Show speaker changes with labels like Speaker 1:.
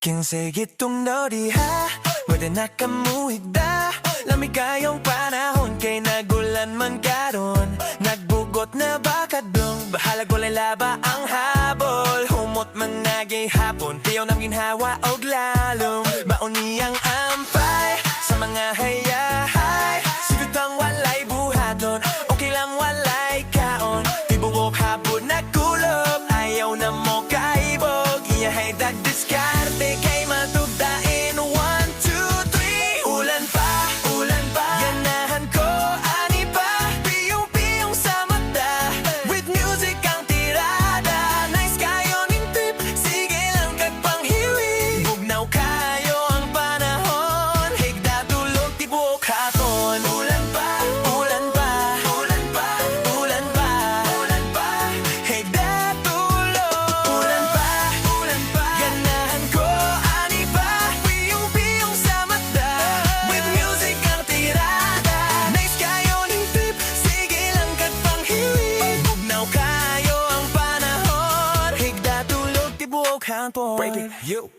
Speaker 1: Kinsigitong no diha Pwede na kamuhigda Lamigayong panahon Kay nagulan man karon Nagbugot na bakadong Bahalag walay laba ang habol Humot man nagay hapon Tiyaw nam ginhawa og lalong Baon niyang ampay Sa mga hayahay Sigutang walay buhaton Okay lang walay kaon Tibuok hapon nagkulob Ayaw na mo kaibog Iyahay dagdiskarte Kay matugdain 1, 2, 3 Ulan pa Ganahan ko, ani pa Piyong-piyong sa mata With music ang tirada Nice kayo ning tip Sige lang kag panghiwi Bugnaw kayo ang panahon Higda tulog tibuok hapon Ulan pa Higda tulog Ulan pa Ganahan ko, ani pa Piyong-piyong sa mata With music ang tirada Nice kayo ning tip Sige lang kag panghiwi Bugnaw kayo ang panahon Higda tulog tibuok hapon
Speaker 2: Break it, you.